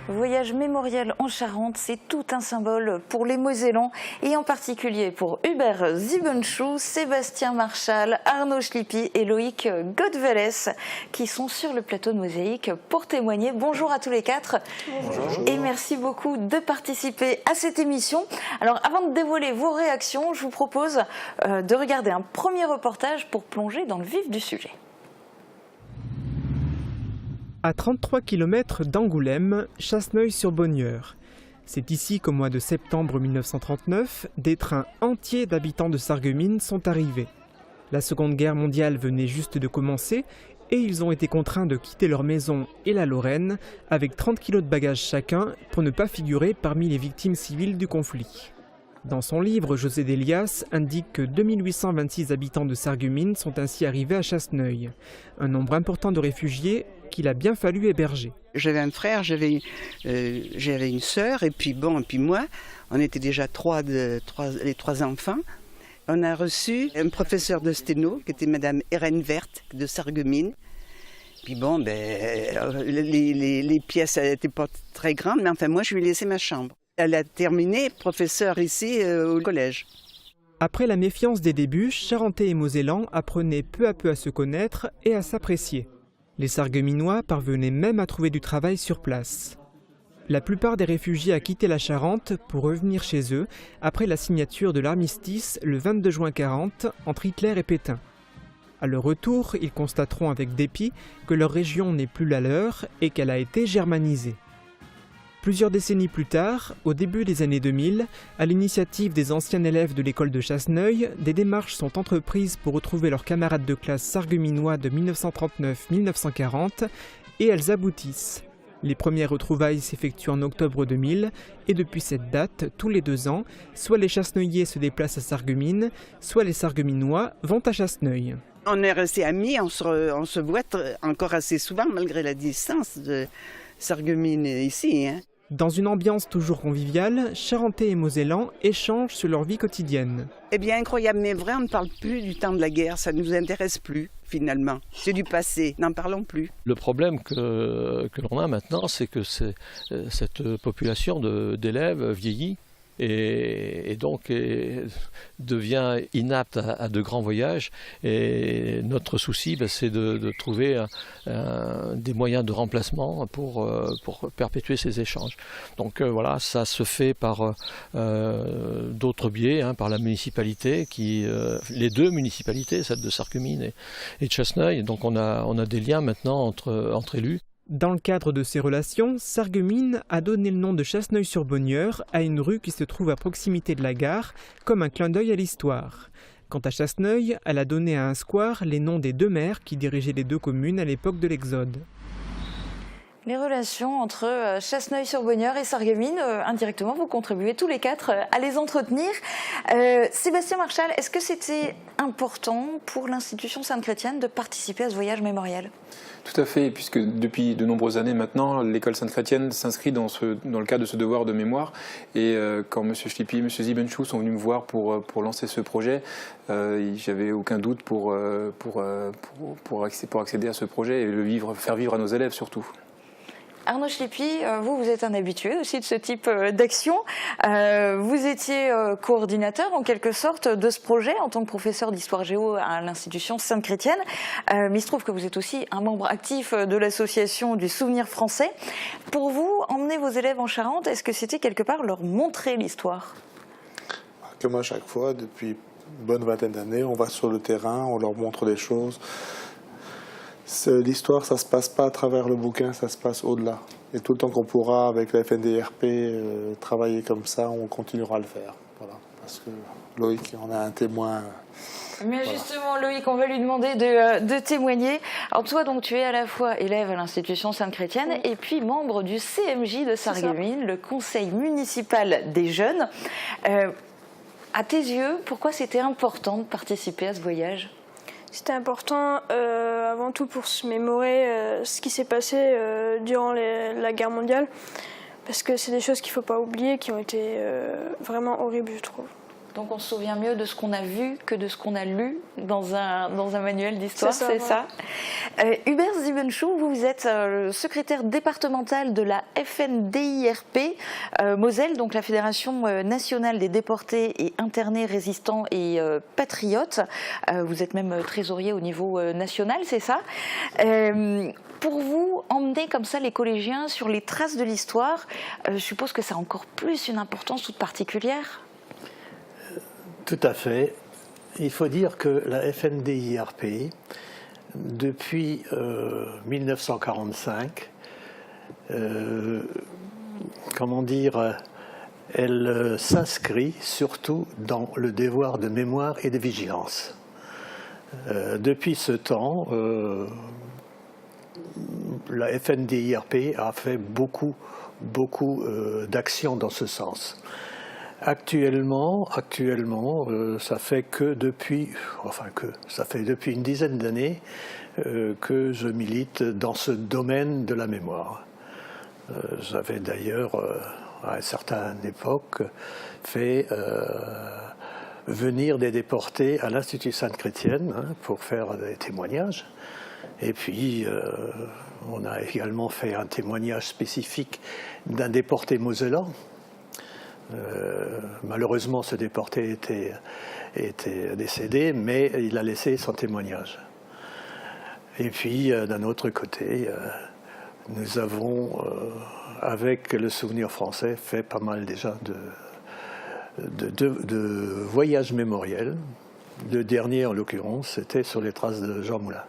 Voyage mémoriel en Charente, c'est tout un symbole pour les Mosellans et en particulier pour Hubert Siebenschou, Sébastien Marchal, Arnaud Schlippi et Loïc Godveles qui sont sur le plateau de Mosaïque pour témoigner. Bonjour à tous les quatre. Bonjour. Et merci beaucoup de participer à cette émission. Alors avant de dévoiler vos réactions, je vous propose de regarder un premier reportage pour plonger dans le vif du sujet. À 33 km d'Angoulême, Chasseneuil-sur-Bonnieure. C'est ici qu'au mois de septembre 1939, des trains entiers d'habitants de Sarreguemines sont arrivés. La Seconde Guerre mondiale venait juste de commencer et ils ont été contraints de quitter leur maison et la Lorraine avec 30 kg de bagages chacun pour ne pas figurer parmi les victimes civiles du conflit. Dans son livre, José Delias indique que 2826 habitants de Sarreguemines sont ainsi arrivés à Chasseneuil, un nombre important de réfugiés qu'il a bien fallu héberger. J'avais un frère, j'avais une sœur, et puis moi, on était déjà les trois enfants. On a reçu un professeur de sténo, qui était Madame Irène Verte, de Sarreguemines. Puis les pièces n'étaient pas très grandes, mais enfin moi, je lui ai laissé ma chambre. Elle a terminé professeur ici au collège. Après la méfiance des débuts, Charentais et Mosellans apprenaient peu à peu à se connaître et à s'apprécier. Les Sarregueminois parvenaient même à trouver du travail sur place. La plupart des réfugiés a quitté la Charente pour revenir chez eux après la signature de l'armistice le 22 juin 1940 entre Hitler et Pétain. À leur retour, ils constateront avec dépit que leur région n'est plus la leur et qu'elle a été germanisée. Plusieurs décennies plus tard, au début des années 2000, à l'initiative des anciens élèves de l'école de Chasseneuil, des démarches sont entreprises pour retrouver leurs camarades de classe sarregueminois de 1939-1940 et elles aboutissent. Les premières retrouvailles s'effectuent en octobre 2000 et depuis cette date, tous les 2 ans, soit les Chasseneuillais se déplacent à Sarreguemines, soit les Sarregueminois vont à Chasseneuil. On est restés amis, on se voit encore assez souvent malgré la distance de Sarreguemines ici. Dans une ambiance toujours conviviale, Charentais et Mosellans échangent sur leur vie quotidienne. Eh bien, incroyable, mais vrai, on ne parle plus du temps de la guerre, ça ne nous intéresse plus, finalement. C'est du passé, n'en parlons plus. Le problème que l'on a maintenant, c'est que cette population d'élèves vieillit et donc devient inapte à de grands voyages. Et notre souci, c'est de trouver des moyens de remplacement pour perpétuer ces échanges. Donc voilà, ça se fait par d'autres biais, par la municipalité, les 2 municipalités, celle de Sarreguemines et de Chasseneuil. Donc on a des liens maintenant entre élus. Dans le cadre de ces relations, Sarreguemines a donné le nom de Chasseneuil-sur-Bonnieure à une rue qui se trouve à proximité de la gare, comme un clin d'œil à l'histoire. Quant à Chasseneuil, elle a donné à un square les noms des 2 maires qui dirigeaient les 2 communes à l'époque de l'Exode. Les relations entre Chasseneuil-sur-Bonnieure et Sarreguemines, indirectement, vous contribuez tous les 4 à les entretenir. Sébastien Marchal, est-ce que c'était important pour l'institution Sainte-Chrétienne de participer à ce voyage mémoriel ? Tout à fait, puisque depuis de nombreuses années maintenant, l'école Sainte-Chrétienne s'inscrit dans le cadre de ce devoir de mémoire. Et quand M. Schlippi et M. Siebenschou sont venus me voir pour lancer ce projet, j'avais aucun doute pour accéder à ce projet et faire vivre à nos élèves surtout. Arnaud Schlippi, vous êtes un habitué aussi de ce type d'action. Vous étiez coordinateur en quelque sorte de ce projet en tant que professeur d'histoire géo à l'institution Sainte-Chrétienne. Mais il se trouve que vous êtes aussi un membre actif de l'association du Souvenir français. Pour vous, emmener vos élèves en Charente, est-ce que c'était quelque part leur montrer l'histoire ? Comme à chaque fois, depuis une bonne vingtaine d'années, on va sur le terrain, on leur montre des choses. L'histoire, ça ne se passe pas à travers le bouquin, ça se passe au-delà. Et tout le temps qu'on pourra, avec la FNDRP, travailler comme ça, on continuera à le faire. Voilà. Parce que Loïc en a un témoin. Mais justement, Loïc, on va lui demander de témoigner. Alors toi, donc, tu es à la fois élève à l'institution Sainte-Chrétienne et puis membre du CMJ de Sarreguemines, le conseil municipal des jeunes. À tes yeux, pourquoi c'était important de participer à ce voyage ? C'était important avant tout pour se mémorer ce qui s'est passé durant la guerre mondiale, parce que c'est des choses qu'il ne faut pas oublier, qui ont été vraiment horribles, je trouve. Donc on se souvient mieux de ce qu'on a vu que de ce qu'on a lu dans un manuel d'histoire, c'est ça. Hubert Siebenschou, vous êtes le secrétaire départemental de la FNDIRP Moselle, donc la Fédération nationale des déportés et internés résistants et patriotes. Vous êtes même trésorier au niveau national, c'est ça. Pour vous, emmener comme ça les collégiens sur les traces de l'histoire, je suppose que ça a encore plus une importance toute particulière. Tout à fait. Il faut dire que la FNDIRP, depuis 1945, elle s'inscrit surtout dans le devoir de mémoire et de vigilance. Depuis ce temps, la FNDIRP a fait beaucoup d'actions dans ce sens. Actuellement, ça fait depuis une dizaine d'années que je milite dans ce domaine de la mémoire. J'avais d'ailleurs, à une certaine époque, fait venir des déportés à l'Institut Sainte-Chrétienne pour faire des témoignages. Et puis, on a également fait un témoignage spécifique d'un déporté mosellan. Malheureusement, ce déporté était décédé, mais il a laissé son témoignage. Et puis, d'un autre côté, nous avons, avec le Souvenir français, fait pas mal déjà de voyages mémoriels. Le dernier, en l'occurrence, c'était sur les traces de Jean Moulin.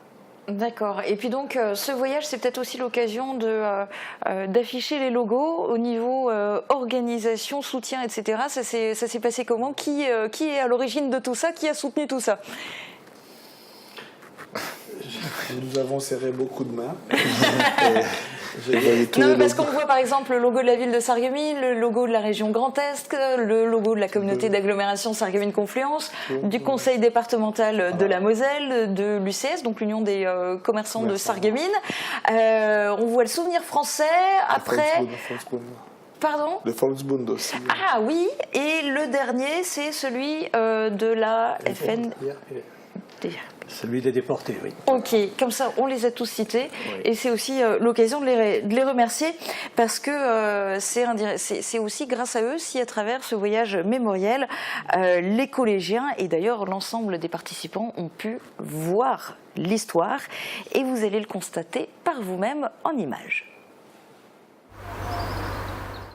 D'accord. Et puis donc, ce voyage, c'est peut-être aussi l'occasion d'afficher les logos au niveau organisation, soutien, etc. Ça s'est passé comment ? Qui est à l'origine de tout ça ? Qui a soutenu tout ça ? Nous avons serré beaucoup de mains. Non, mais parce qu'on voit par exemple le logo de la ville de Sarreguemines, le logo de la région Grand Est, le logo de la communauté d'agglomération Sarreguemines-Confluence, du conseil départemental de la Moselle, de l'UCS, donc l'Union des commerçants de Sarreguemines. On voit le Souvenir français, après... Pardon ? Le Volksbund aussi. Ah oui, et le dernier, c'est celui de la FN... Celui des déportés, oui. Ok, comme ça on les a tous cités, oui. Et c'est aussi l'occasion de les remercier parce que c'est aussi grâce à eux si à travers ce voyage mémoriel, les collégiens et d'ailleurs l'ensemble des participants ont pu voir l'histoire et vous allez le constater par vous-même en images.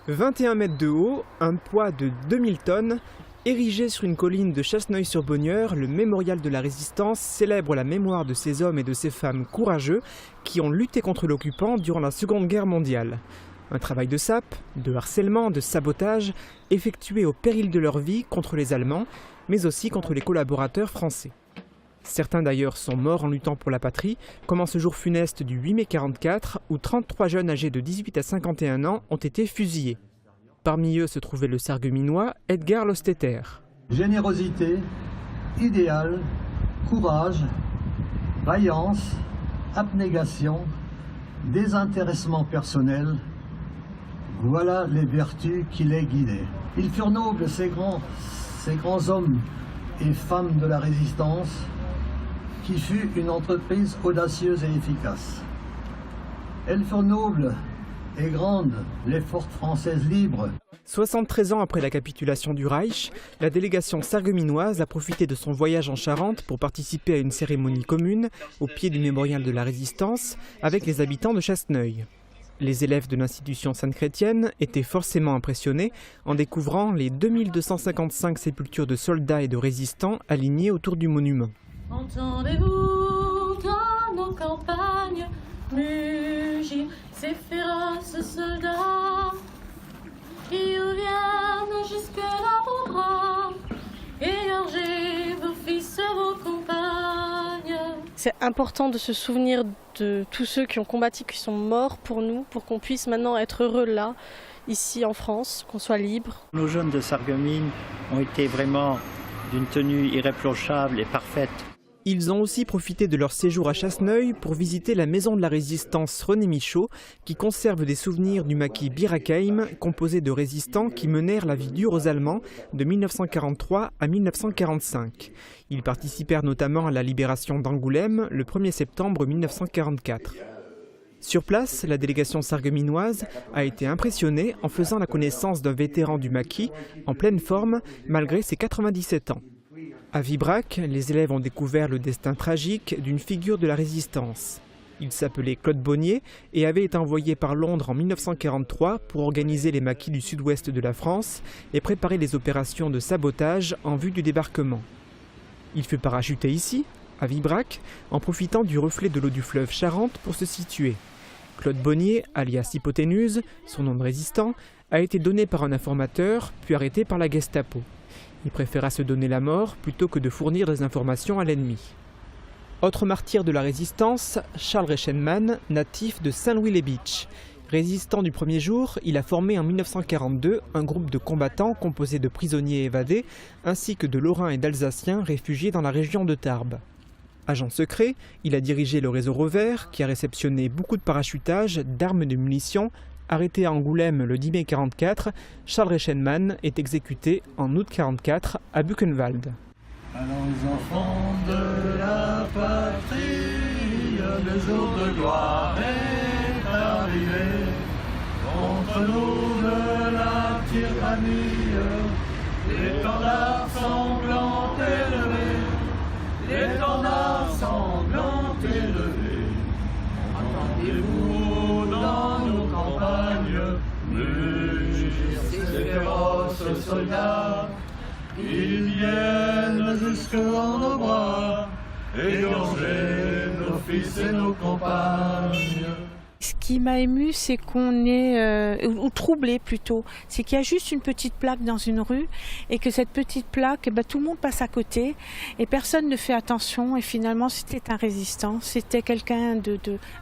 21 mètres de haut, un poids de 2000 tonnes. Érigé sur une colline de Chasseneuil-sur-Bonnieure, le mémorial de la Résistance célèbre la mémoire de ces hommes et de ces femmes courageux qui ont lutté contre l'occupant durant la Seconde Guerre mondiale. Un travail de sape, de harcèlement, de sabotage, effectué au péril de leur vie contre les Allemands, mais aussi contre les collaborateurs français. Certains d'ailleurs sont morts en luttant pour la patrie, comme en ce jour funeste du 8 mai 1944, où 33 jeunes âgés de 18 à 51 ans ont été fusillés. Parmi eux se trouvait le Sarregueminois Edgar Lostetter. Générosité, idéal, courage, vaillance, abnégation, désintéressement personnel, voilà les vertus qui les guidaient. Ils furent nobles, ces grands hommes et femmes de la Résistance, qui fut une entreprise audacieuse et efficace. Elles furent nobles et grande, les fortes françaises libres. 73 ans après la capitulation du Reich, la délégation sarregueminoise a profité de son voyage en Charente pour participer à une cérémonie commune au pied du mémorial de la Résistance avec les habitants de Chasseneuil. Les élèves de l'institution Sainte-Chrétienne étaient forcément impressionnés en découvrant les 2255 sépultures de soldats et de résistants alignées autour du monument. Entendez-vous dans nos campagnes mugir ces féroces soldats qui reviennent jusque-là au bras, égorger vos fils et vos compagnes. C'est important de se souvenir de tous ceux qui ont combattu, qui sont morts pour nous, pour qu'on puisse maintenant être heureux là, ici en France, qu'on soit libre. Nos jeunes de Sarreguemines ont été vraiment d'une tenue irréprochable et parfaite. Ils ont aussi profité de leur séjour à Chasseneuil pour visiter la maison de la résistance René Michaud, qui conserve des souvenirs du maquis Bir Hakeim, composé de résistants qui menèrent la vie dure aux Allemands de 1943 à 1945. Ils participèrent notamment à la libération d'Angoulême le 1er septembre 1944. Sur place, la délégation sarregueminoise a été impressionnée en faisant la connaissance d'un vétéran du maquis, en pleine forme, malgré ses 97 ans. À Vibrac, les élèves ont découvert le destin tragique d'une figure de la résistance. Il s'appelait Claude Bonnier et avait été envoyé par Londres en 1943 pour organiser les maquis du sud-ouest de la France et préparer les opérations de sabotage en vue du débarquement. Il fut parachuté ici, à Vibrac, en profitant du reflet de l'eau du fleuve Charente pour se situer. Claude Bonnier, alias Hypoténuse, son nom de résistant, a été donné par un informateur puis arrêté par la Gestapo. Il préféra se donner la mort plutôt que de fournir des informations à l'ennemi. Autre martyr de la résistance, Charles Reichenmann, natif de Saint-Louis-les-Bitches. Résistant du premier jour, il a formé en 1942 un groupe de combattants composé de prisonniers évadés ainsi que de Lorrains et d'Alsaciens réfugiés dans la région de Tarbes. Agent secret, il a dirigé le réseau Revers qui a réceptionné beaucoup de parachutage, d'armes et de munitions. Arrêté à Angoulême le 10 mai 1944, Charles Reichenmann est exécuté en août 1944 à Buchenwald. Allons enfants de la patrie, le jour de gloire est arrivé. Contre nous de la tyrannie, l'étendard sanglant élevé, l'étendard sanglant élevé. Entendez-vous dans nos campagnes, mugir ces féroces soldats, ils viennent jusque dans nos bras, égorger nos fils et nos compagnes. Ce qui m'a ému, c'est qu'on est, ou troublé plutôt, c'est qu'il y a juste une petite plaque dans une rue et que cette petite plaque, tout le monde passe à côté et personne ne fait attention et finalement c'était un résistant, c'était quelqu'un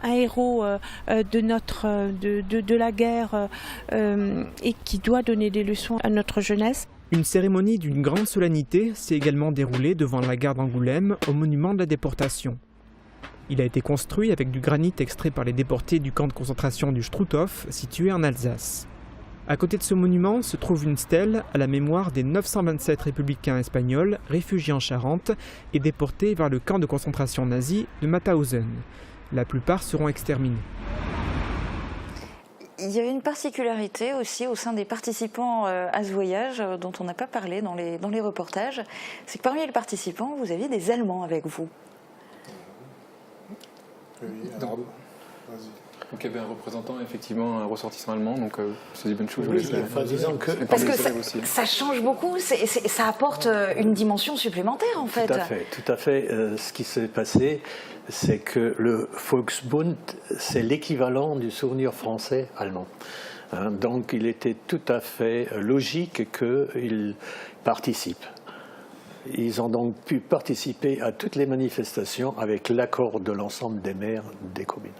un héros de la guerre et qui doit donner des leçons à notre jeunesse. Une cérémonie d'une grande solennité s'est également déroulée devant la gare d'Angoulême au monument de la déportation. Il a été construit avec du granit extrait par les déportés du camp de concentration du Struthof, situé en Alsace. À côté de ce monument se trouve une stèle à la mémoire des 927 républicains espagnols réfugiés en Charente et déportés vers le camp de concentration nazi de Mauthausen. La plupart seront exterminés. Il y a une particularité aussi au sein des participants à ce voyage dont on n'a pas parlé dans les reportages, c'est que parmi les participants, vous aviez des Allemands avec vous. Oui, donc il y avait un représentant, effectivement, un ressortissant allemand, donc M. Siebenschou, je vous laisse parce que ça change beaucoup, ça apporte une dimension supplémentaire en fait. Tout à fait. Ce qui s'est passé, c'est que le Volksbund, c'est l'équivalent du souvenir français allemand. Donc il était tout à fait logique qu'ils participent. Ils ont donc pu participer à toutes les manifestations avec l'accord de l'ensemble des maires des communes.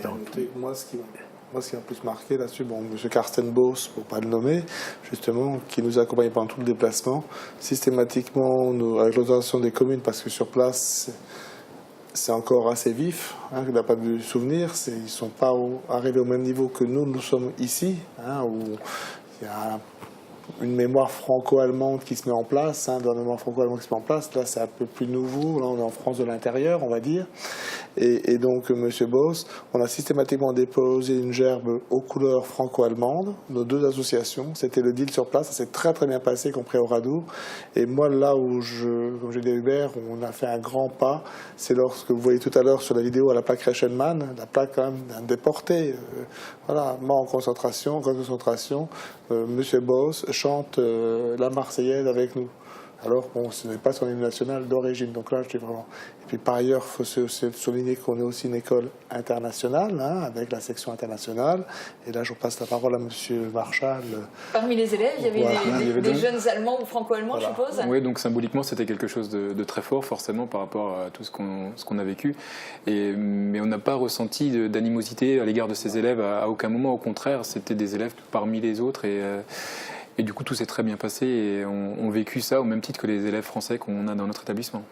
Donc, moi, ce qui m'a plus marqué là-dessus, M. Carsten Boos, pour ne pas le nommer, justement, qui nous a accompagnés pendant tout le déplacement, systématiquement, avec l'autorisation des communes, parce que sur place, c'est encore assez vif, il n'a pas de souvenir, ils ne sont pas arrivés au même niveau que nous sommes ici, où il y a une mémoire franco-allemande qui se met en place, dans la mémoire franco-allemande qui se met en place. Là, c'est un peu plus nouveau. Là, on est en France de l'intérieur, on va dire. Et donc, M. Boos, on a systématiquement déposé une gerbe aux couleurs franco-allemandes, nos deux associations. C'était le deal sur place. Ça s'est très, très bien passé, y compris au Radour. Et moi, là où comme j'ai dit à Hubert, on a fait un grand pas, c'est lorsque vous voyez tout à l'heure sur la vidéo à la plaque Reichenmann, la plaque quand même d'un déporté. Mort en concentration, M. Boos chante la Marseillaise avec nous. Alors, ce n'est pas son hymne national d'origine. Donc là, je dis vraiment. Et puis, par ailleurs, il faut souligner qu'on est aussi une école internationale, avec la section internationale. Et là, je passe la parole à M. Marchal. Parmi les élèves, il y avait des jeunes Allemands ou franco-allemands, je suppose. Oui, donc symboliquement, c'était quelque chose de très fort, forcément, par rapport à tout ce qu'on a vécu. Mais on n'a pas ressenti d'animosité à l'égard de ces élèves à aucun moment. Au contraire, c'était des élèves parmi les autres. Et du coup, tout s'est très bien passé et on vécu ça au même titre que les élèves français qu'on a dans notre établissement.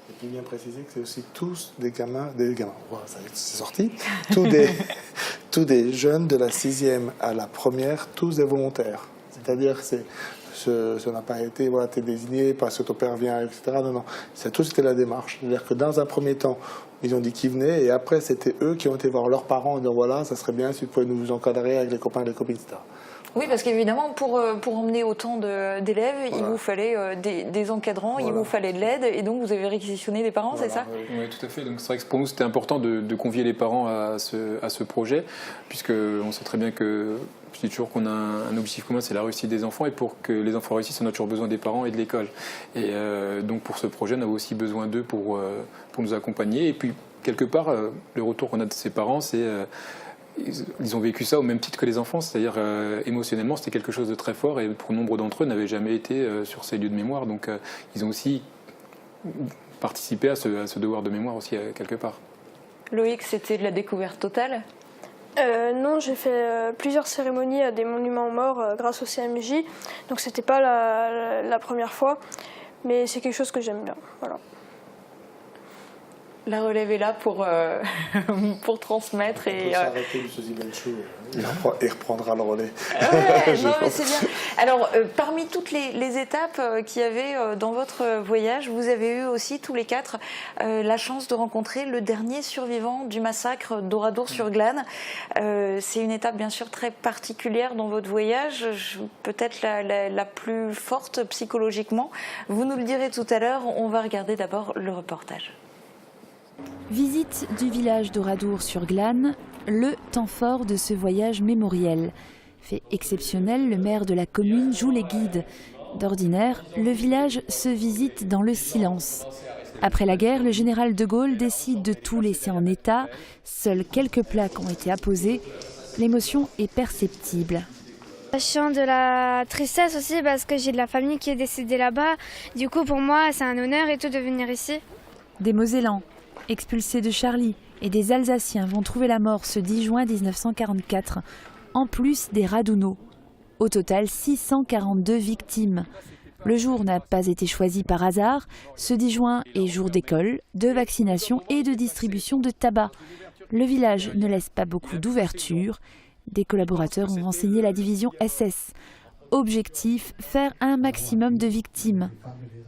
Et puis bien préciser que c'est aussi tous des gamins, voilà, c'est sorti, tous des jeunes de la 6e à la première, tous des volontaires. C'est-à-dire que ça n'a pas été, voilà, t'es désigné parce que ton père vient, etc. Non, c'est tout, c'était la démarche. C'est-à-dire que dans un premier temps, ils ont dit qu'ils venaient et après, c'était eux qui ont été voir leurs parents en disant voilà, ça serait bien si vous pouvez nous encadrer avec les copains et les copines, etc. Oui, parce qu'évidemment, pour emmener autant d'élèves, il vous fallait des encadrants, il vous fallait de l'aide, et donc vous avez réquisitionné des parents, c'est ça? Oui, tout à fait. Donc c'est vrai que pour nous, c'était important de convier les parents à ce projet, puisqu'on sait très bien que, je dis toujours qu'on a un objectif commun, c'est la réussite des enfants, et pour que les enfants réussissent, on a toujours besoin des parents et de l'école. Et donc pour ce projet, on avait aussi besoin d'eux pour nous accompagner. Et puis, quelque part, le retour qu'on a de ces parents, c'est... ils ont vécu ça au même titre que les enfants, c'est-à-dire émotionnellement c'était quelque chose de très fort et pour nombre d'entre eux n'avaient jamais été sur ces lieux de mémoire, donc ils ont aussi participé à ce devoir de mémoire aussi quelque part. Loïc, c'était de la découverte totale? Non, j'ai fait plusieurs cérémonies à des monuments aux morts grâce au CMJ, donc c'était pas la première fois, mais c'est quelque chose que j'aime bien. Voilà. La relève est là pour transmettre. Et s'arrêter, M. Zibenchou, il reprendra le relais. Ouais, non, mais c'est bien. Alors, parmi toutes les étapes qu'il y avait dans votre voyage, vous avez eu aussi, tous les quatre, la chance de rencontrer le dernier survivant du massacre d'Oradour-sur-Glane. C'est une étape, bien sûr, très particulière dans votre voyage, peut-être la plus forte psychologiquement. Vous nous le direz tout à l'heure. On va regarder d'abord le reportage. Visite du village d'Oradour-sur-Glane, le temps fort de ce voyage mémoriel. Fait exceptionnel, le maire de la commune joue les guides. D'ordinaire, le village se visite dans le silence. Après la guerre, le général de Gaulle décide de tout laisser en état. Seules quelques plaques ont été apposées. L'émotion est perceptible. Je sens de la tristesse aussi parce que j'ai de la famille qui est décédée là-bas. Du coup, pour moi, c'est un honneur et tout de venir ici. Des Mosellans, expulsés de Charlie, et des Alsaciens vont trouver la mort ce 10 juin 1944, en plus des Radunaux. Au total, 642 victimes. Le jour n'a pas été choisi par hasard. Ce 10 juin est jour d'école, de vaccination et de distribution de tabac. Le village ne laisse pas beaucoup d'ouverture. Des collaborateurs ont renseigné la division SS. Objectif, faire un maximum de victimes.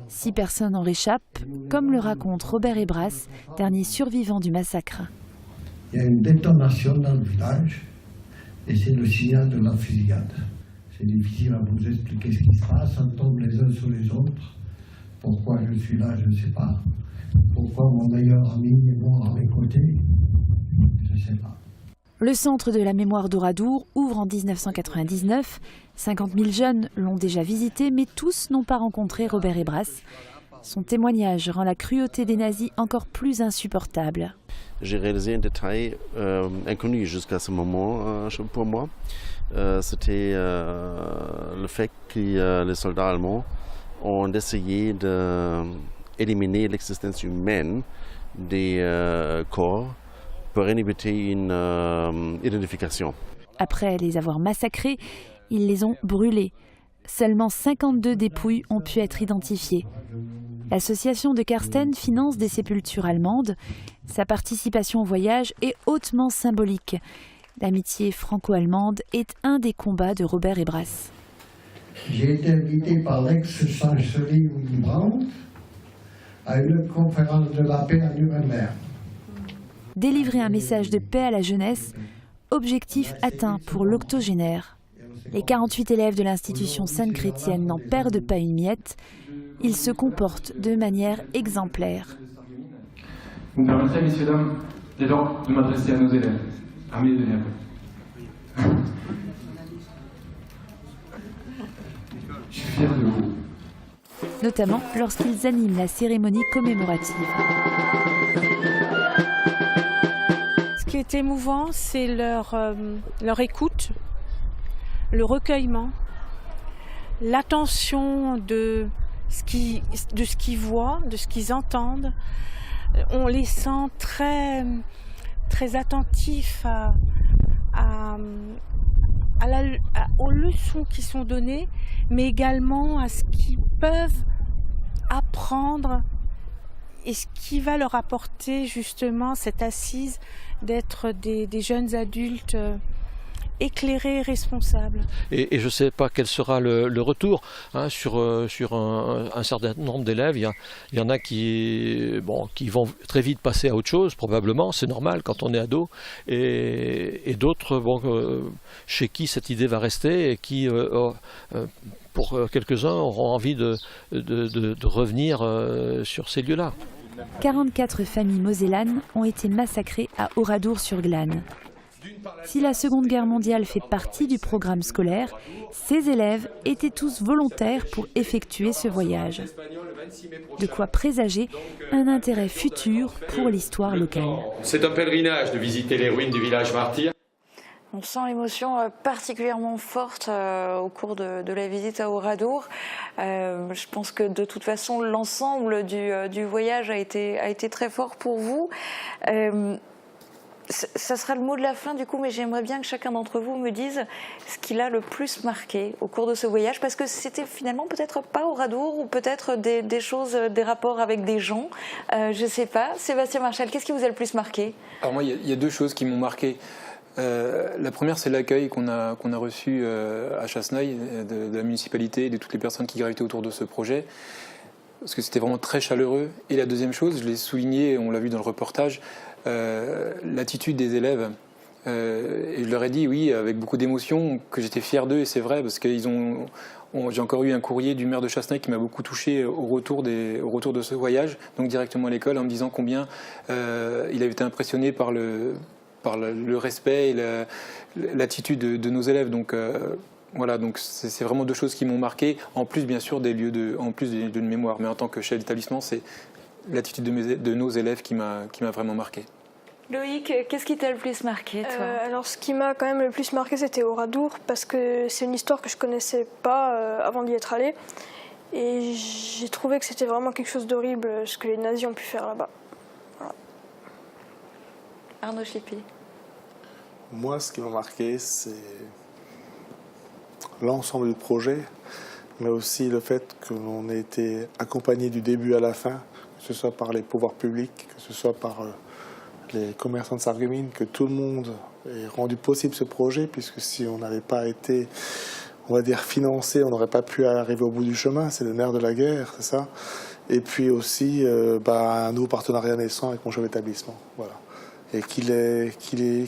6 personnes en réchappent, comme le raconte Robert Ebras, dernier survivant du massacre. Il y a une détonation dans le village et c'est le signal de la fusillade. C'est difficile à vous expliquer ce qui se passe, on tombe les uns sur les autres. Pourquoi je suis là, je ne sais pas. Pourquoi mon meilleur ami est mort à mes côtés, je ne sais pas. Le centre de la mémoire d'Oradour ouvre en 1999. 50 000 jeunes l'ont déjà visité, mais tous n'ont pas rencontré Robert Ebras. Son témoignage rend la cruauté des nazis encore plus insupportable. J'ai réalisé un détail inconnu jusqu'à ce moment pour moi. C'était le fait que les soldats allemands ont essayé d'éliminer l'existence humaine des corps pour éviter une identification. Après les avoir massacrés, ils les ont brûlés. Seulement 52 dépouilles ont pu être identifiées. L'association de Karsten finance des sépultures allemandes. Sa participation au voyage est hautement symbolique. L'amitié franco-allemande est un des combats de Robert Ebras. J'ai été invité par l'ex-chancelier Willy Brandt à une conférence de la paix à Nuremberg. Délivrer un message de paix à la jeunesse, objectif atteint pour l'octogénaire. Les 48 élèves de l'institution Sainte-Chrétienne n'en perdent pas une miette. Ils se comportent de manière exemplaire. Vous me permettrez, messieurs, dames, dès lors de m'adresser à nos élèves, à mes élèves. Je suis fier de vous. Notamment lorsqu'ils animent la cérémonie commémorative. Ce qui est émouvant, c'est leur écoute, le recueillement, l'attention de ce qu'ils voient, de ce qu'ils entendent. On les sent très, très attentifs aux leçons qui sont données, mais également à ce qu'ils peuvent apprendre et ce qui va leur apporter justement cette assise d'être des jeunes adultes éclairés et responsables. Et je ne sais pas quel sera le retour hein, sur un certain nombre d'élèves. Il y en a qui vont très vite passer à autre chose, probablement, c'est normal quand on est ado, et d'autres chez qui cette idée va rester et qui, pour quelques-uns, auront envie de revenir sur ces lieux-là. 44 familles mosellanes ont été massacrées à Oradour-sur-Glane. Si la Seconde Guerre mondiale fait partie du programme scolaire, ces élèves étaient tous volontaires pour effectuer ce voyage. De quoi présager un intérêt futur pour l'histoire locale. C'est un pèlerinage de visiter les ruines du village martyr. On sent l'émotion particulièrement forte au cours de la visite à Oradour. Je pense que de toute façon, l'ensemble du voyage a été très fort pour vous. Ça sera le mot de la fin du coup, mais j'aimerais bien que chacun d'entre vous me dise ce qui l'a le plus marqué au cours de ce voyage, parce que c'était finalement peut-être pas Oradour ou peut-être des choses, des rapports avec des gens, je sais pas. Sébastien Marchal, qu'est-ce qui vous a le plus marqué? Alors moi, il y a deux choses qui m'ont marqué. La première, c'est l'accueil qu'on a reçu à Chasseneuil de la municipalité et de toutes les personnes qui gravitaient autour de ce projet, parce que c'était vraiment très chaleureux. Et la deuxième chose, je l'ai souligné, on l'a vu dans le reportage, l'attitude des élèves. Et je leur ai dit, oui, avec beaucoup d'émotion, que j'étais fier d'eux, et c'est vrai, parce que j'ai encore eu un courrier du maire de Chasseneuil qui m'a beaucoup touché au retour de ce voyage, donc directement à l'école, en me disant combien il avait été impressionné par le respect et l'attitude de nos élèves. Donc voilà, donc c'est vraiment deux choses qui m'ont marqué, en plus bien sûr des lieux de mémoire. Mais en tant que chef d'établissement, c'est l'attitude de nos élèves qui m'a vraiment marqué. Loïc, qu'est-ce qui t'a le plus marqué, toi? Alors, ce qui m'a quand même le plus marqué, c'était Oradour, parce que c'est une histoire que je connaissais pas avant d'y être allée. Et j'ai trouvé que c'était vraiment quelque chose d'horrible, ce que les nazis ont pu faire là-bas. Voilà. Arnaud Schlippi. Moi, ce qui m'a marqué, c'est l'ensemble du projet, mais aussi le fait que l'on ait été accompagné du début à la fin, que ce soit par les pouvoirs publics, que ce soit par les commerçants de Sarreguemines, que tout le monde ait rendu possible ce projet, puisque si on n'avait pas été, on va dire, financé, on n'aurait pas pu arriver au bout du chemin. C'est le nerf de la guerre, c'est ça. Et puis aussi un nouveau partenariat naissant avec mon chef d'établissement. Voilà. Et qu'il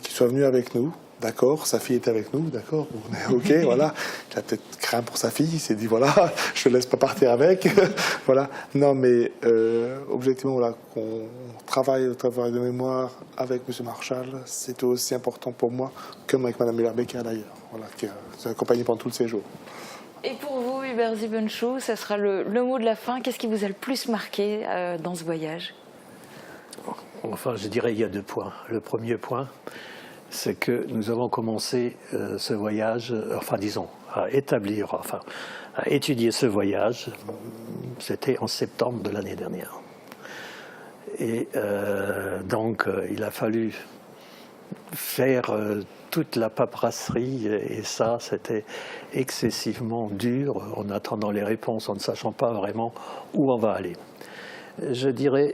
soit venu avec nous. D'accord, sa fille est avec nous, d'accord, on est OK, voilà. Il a peut-être craint pour sa fille, il s'est dit, voilà, je ne laisse pas partir avec. Voilà. Non, mais objectivement, voilà, qu'on travaille le travail de mémoire avec M. Marchal, c'était aussi important pour moi, comme avec Mme Müller-Becker d'ailleurs, voilà, qui nous a accompagnés pendant tout le séjour. Et pour vous, Hubert Siebenschou, ça sera le mot de la fin. Qu'est-ce qui vous a le plus marqué dans ce voyage? Enfin, je dirais qu'il y a 2 points. Le premier point, c'est que nous avons commencé ce voyage, à étudier ce voyage, c'était en septembre de l'année dernière. Et donc, il a fallu faire toute la paperasserie, et ça, c'était excessivement dur, en attendant les réponses, en ne sachant pas vraiment où on va aller. Je dirais,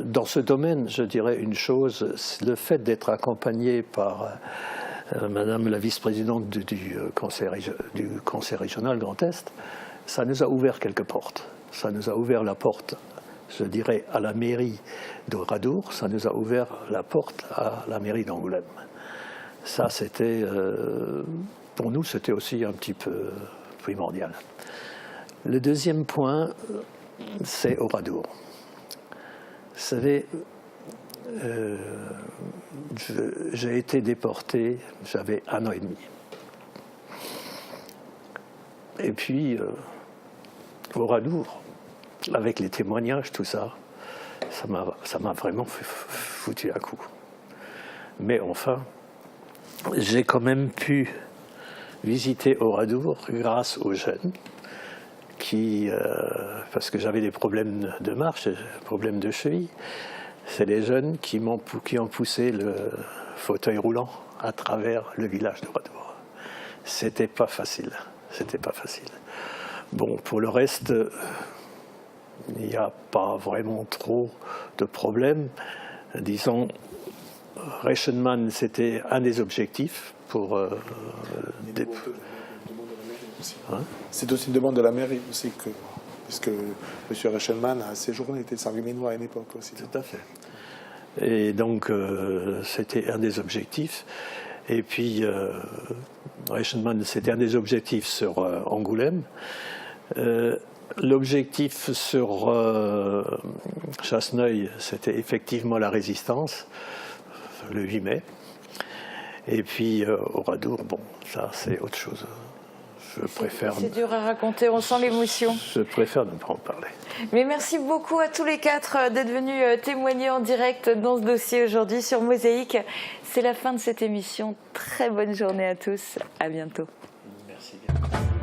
dans ce domaine, je dirais une chose, le fait d'être accompagné par Madame la vice-présidente du conseil régional Grand Est, ça nous a ouvert quelques portes. Ça nous a ouvert la porte, je dirais, à la mairie d'Oradour, ça nous a ouvert la porte à la mairie d'Angoulême. Ça, c'était, pour nous, c'était aussi un petit peu primordial. Le deuxième point, c'est Oradour. Vous savez, j'ai été déporté, j'avais 1 an et demi. Et puis, Oradour, avec les témoignages, tout ça, ça m'a vraiment foutu un coup. Mais enfin, j'ai quand même pu visiter Oradour grâce aux jeunes, parce que j'avais des problèmes de marche, des problèmes de cheville. C'est les jeunes qui ont poussé le fauteuil roulant à travers le village d'Oradour. c'était pas facile. C'était pas facile. Bon, pour le reste, il n'y a pas vraiment trop de problèmes. Disons, Reichenmann, c'était un des objectifs pour... C'est aussi une demande de la mairie aussi, puisque M. Reichenmann a séjourné, était sargueminois à une époque aussi. Tout à fait. Et donc, c'était un des objectifs. Et puis, Reichenmann, c'était un des objectifs sur Angoulême. L'objectif sur Chasseneuil, c'était effectivement la résistance, le 8 mai. Et puis, Oradour, bon, ça, c'est autre chose. Je préfère... C'est dur à raconter, on sent l'émotion. Je préfère ne pas en parler. Mais merci beaucoup à tous les quatre d'être venus témoigner en direct dans ce dossier aujourd'hui sur Mosaïque. C'est la fin de cette émission. Très bonne journée à tous. À bientôt. Merci bien.